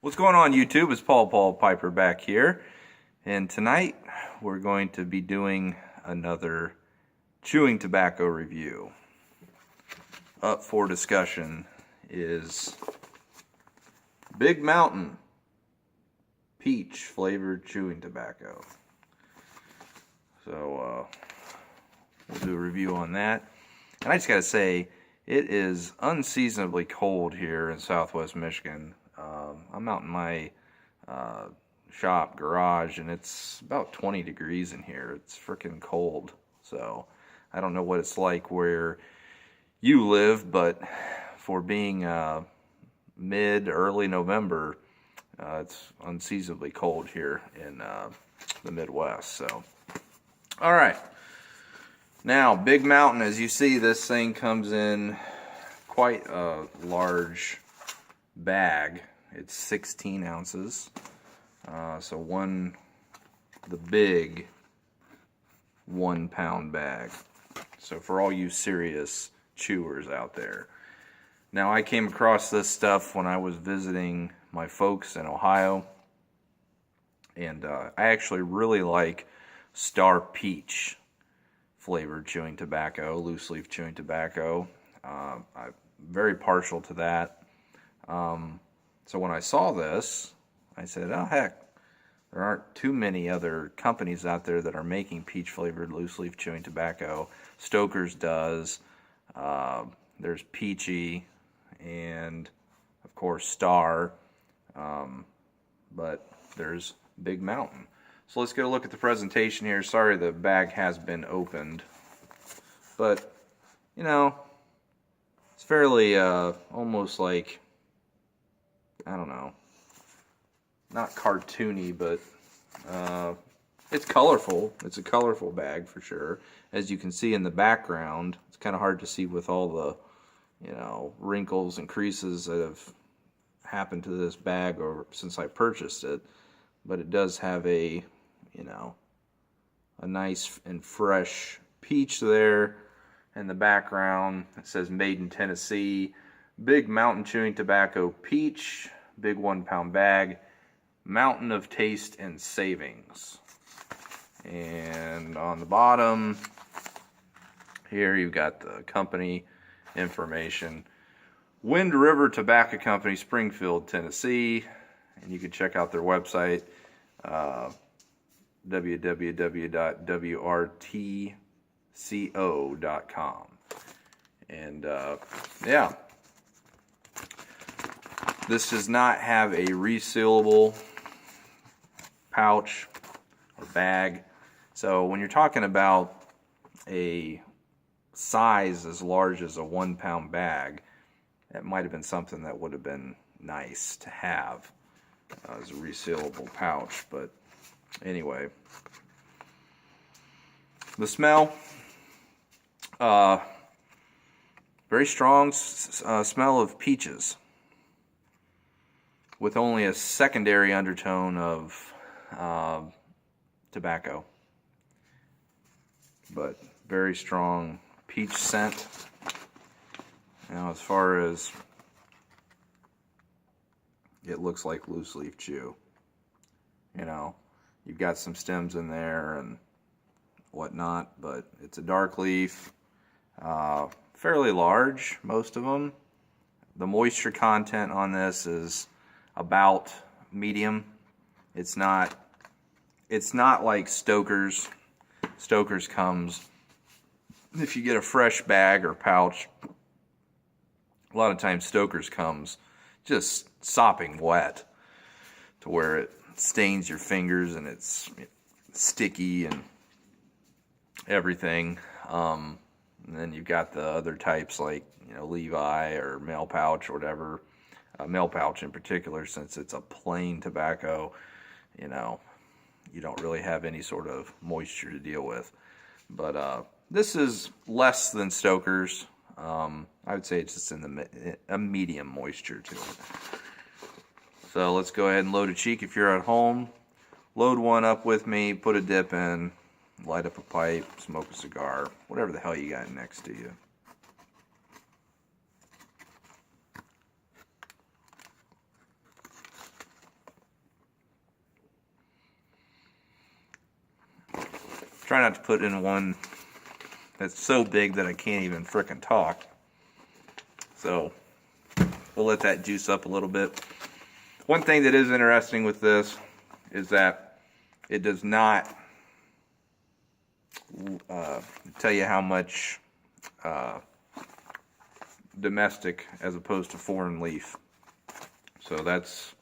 What's going on, YouTube? It's Paul Piper back here, and tonight we're going to be doing another chewing tobacco review. Up for discussion is Big Mountain peach flavored chewing tobacco. So we'll do a review on that. And I just gotta say, it is unseasonably cold here in Southwest Michigan. I'm out in my shop garage, and it's about 20 degrees in here. It's freaking cold. So I don't know what it's like where you live, but for being early November, it's unseasonably cold here in the Midwest. So, all right. Now, Big Mountain, as you see, this thing comes in quite a large bag. It's 16 ounces. So the big 1 pound bag. So for all you serious chewers out there. Now, I came across this stuff when I was visiting my folks in Ohio. And I actually really like Star Peach flavored chewing tobacco, loose leaf chewing tobacco. I'm very partial to that. So when I saw this, I said, oh heck, there aren't too many other companies out there that are making peach flavored loose leaf chewing tobacco. Stoker's does. There's Peachy, and of course Star. But there's Big Mountain. So let's get a look at the presentation here. Sorry, the bag has been opened, but you know, it's fairly almost like, I don't know, not cartoony, but it's colorful. It's a colorful bag for sure. As you can see in the background, it's kind of hard to see with all the, wrinkles and creases that have happened to this bag since I purchased it. But it does have a nice and fresh peach there in the background. It says made in Tennessee. Big Mountain chewing tobacco peach, big 1 pound bag, mountain of taste and savings. And on the bottom here you've got the company information. Wind River Tobacco Company, Springfield, Tennessee. And you can check out their website, www.wrtco.com. And yeah, this does not have a resealable pouch or bag. So when you're talking about a size as large as a 1 pound bag, that might have been something that would have been nice to have as a resealable pouch. But anyway, the smell, very strong smell of peaches, with only a secondary undertone of tobacco, but very strong peach scent. Now, as far as it looks like loose leaf chew, you've got some stems in there and whatnot, but it's a dark leaf, fairly large, most of them. The moisture content on this is about medium. It's not like Stoker's. Stoker's comes, if you get a fresh bag or pouch, a lot of times Stoker's comes just sopping wet to where it stains your fingers and it's sticky and everything. And then you've got the other types like Levi or Male Pouch or whatever. Male Pouch in particular, since it's a plain tobacco, you don't really have any sort of moisture to deal with. But this is less than Stoker's. I would say it's just in a medium moisture to it. So let's go ahead and load a cheek if you're at home. Load one up with me, put a dip in, light up a pipe, smoke a cigar, whatever the hell you got next to you. Try not to put in one that's so big that I can't even frickin' talk. So we'll let that juice up a little bit. One thing that is interesting with this is that it does not tell you how much domestic as opposed to foreign leaf. So that's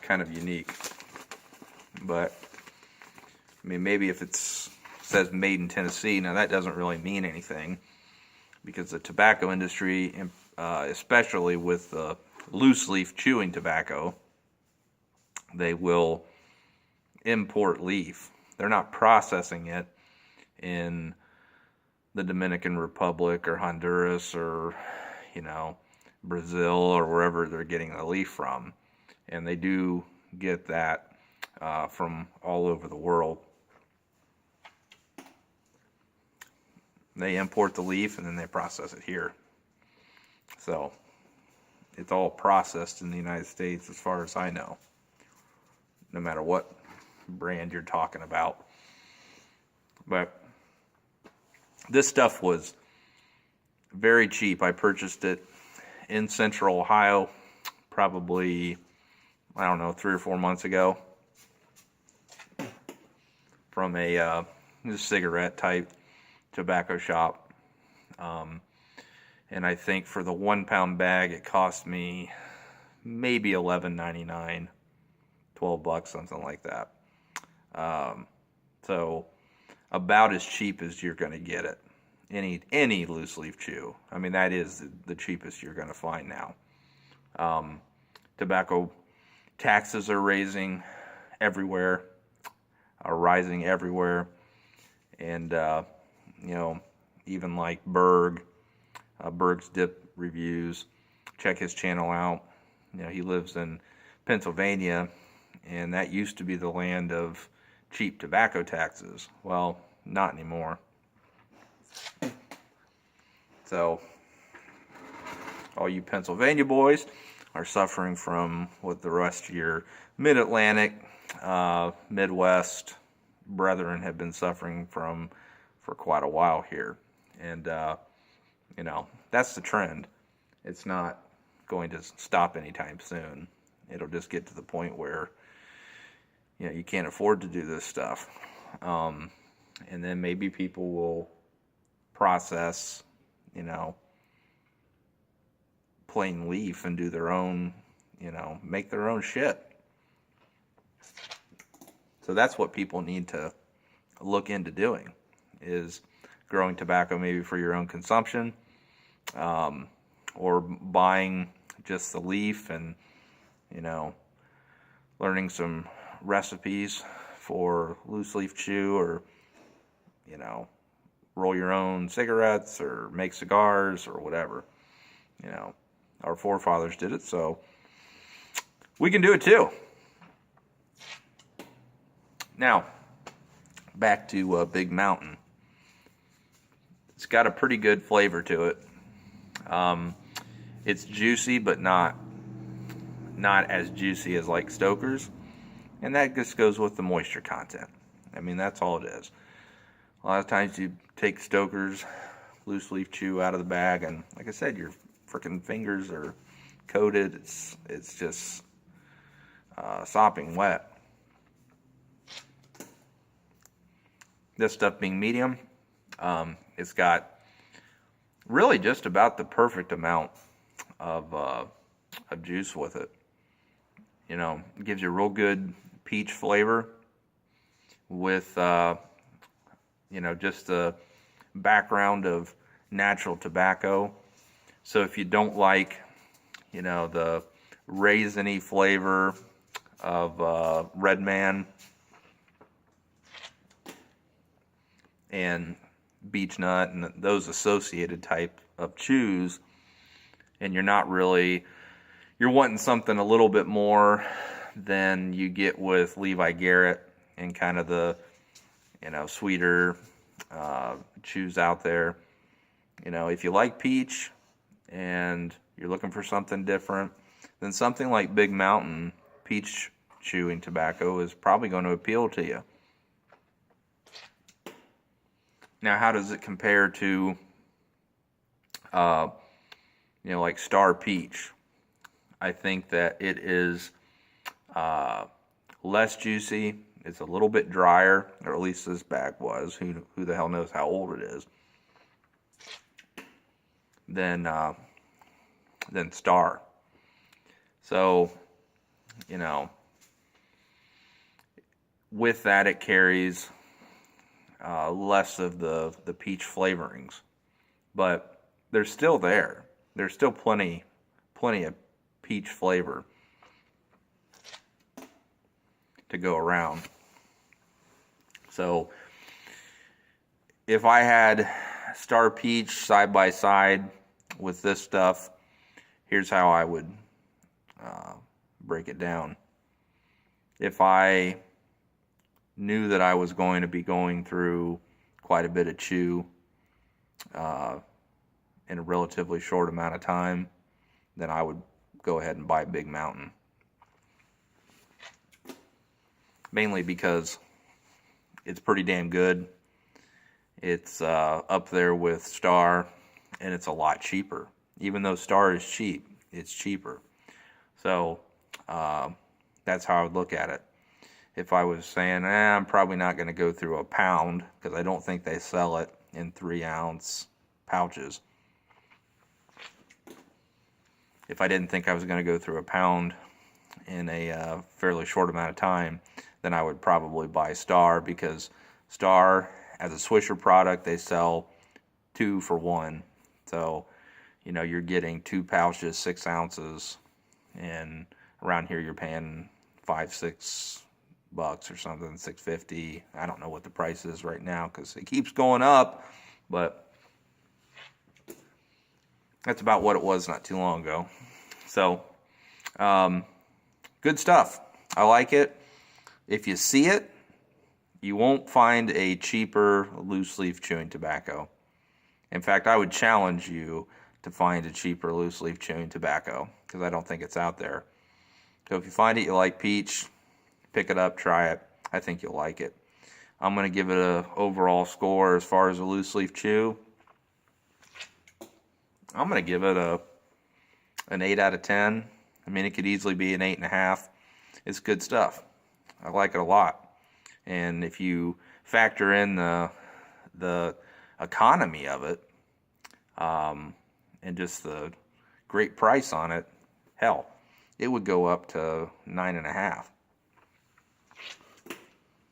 kind of unique. But I mean, maybe if it says made in Tennessee, now that doesn't really mean anything, because the tobacco industry, especially with loose leaf chewing tobacco, they will import leaf. They're not processing it in the Dominican Republic or Honduras or, Brazil or wherever they're getting the leaf from. And they do get that from all over the world. They import the leaf and then they process it here. So it's all processed in the United States as far as I know, no matter what brand you're talking about. But this stuff was very cheap. I purchased it in Central Ohio probably, 3 or 4 months ago from a cigarette type tobacco shop. And I think for the 1 pound bag it cost me maybe $11.99, $12, something like that. So about as cheap as you're going to get it. Any loose leaf chew. I mean, that is the cheapest you're going to find now. Tobacco taxes are rising everywhere, and even like Berg's Dip Reviews. Check his channel out. He lives in Pennsylvania, and that used to be the land of cheap tobacco taxes. Well, not anymore. So all you Pennsylvania boys are suffering from what the rest of your mid-Atlantic, Midwest brethren have been suffering from for quite a while here. And that's the trend. It's not going to stop anytime soon. It'll just get to the point where you can't afford to do this stuff. And then maybe people will process, plain leaf and do their own, make their own shit. So that's what people need to look into doing, is growing tobacco maybe for your own consumption, or buying just the leaf and, learning some recipes for loose leaf chew, or, roll your own cigarettes or make cigars or whatever. Our forefathers did it, so we can do it too. Now, back to Big Mountain. It's got a pretty good flavor to it. It's juicy, but not as juicy as like Stoker's. And that just goes with the moisture content. I mean, that's all it is. A lot of times you take Stoker's loose leaf chew out of the bag, and like I said, your freaking fingers are coated. It's just sopping wet. This stuff being medium, it's got really just about the perfect amount of juice with it. It gives you a real good peach flavor with just the background of natural tobacco. So if you don't like, the raisiny flavor of Red Man and Beech Nut and those associated type of chews, and you're wanting something a little bit more than you get with Levi Garrett and kind of the, sweeter chews out there. If you like peach and you're looking for something different, then something like Big Mountain peach chewing tobacco is probably going to appeal to you. Now, how does it compare to, like Star Peach? I think that it is less juicy. It's a little bit drier, or at least this bag was. Who the hell knows how old it is? Than Star. So, with that, it carries less of the peach flavorings, but they're still there. There's still plenty of peach flavor to go around. So if I had Star Peach side by side with this stuff, here's how I would break it down. If I knew that I was going to be going through quite a bit of chew in a relatively short amount of time, then I would go ahead and buy Big Mountain. Mainly because it's pretty damn good. It's up there with Star, and it's a lot cheaper. Even though Star is cheap, it's cheaper. So that's how I would look at it. If I was saying, I'm probably not going to go through a pound, because I don't think they sell it in 3-ounce pouches. If I didn't think I was going to go through a pound in a fairly short amount of time, then I would probably buy Star, because Star, as a Swisher product, they sell 2 for 1. So, you're getting 2 pouches, 6 ounces, and around here you're paying $5-6 or something, $6.50. I don't know what the price is right now because it keeps going up, but that's about what it was not too long ago. So, good stuff. I like it. If you see it, you won't find a cheaper loose leaf chewing tobacco. In fact, I would challenge you to find a cheaper loose leaf chewing tobacco, because I don't think it's out there. So if you find it, you like peach, pick it up, try it. I think you'll like it. I'm going to give it an overall score as far as a loose leaf chew. I'm going to give it an 8 out of 10. I mean, it could easily be an 8.5. It's good stuff. I like it a lot. And if you factor in the economy of it, and just the great price on it, hell, it would go up to 9.5.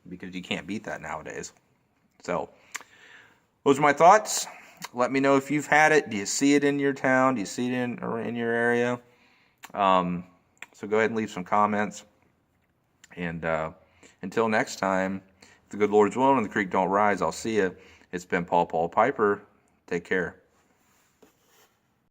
Because you can't beat that nowadays. So, those are my thoughts. Let me know if you've had it. Do you see it in your town? Do you see it in your area? So go ahead and leave some comments. And until next time, if the good Lord's willing and the creek don't rise, I'll see you. It's been Paul Piper. Take care.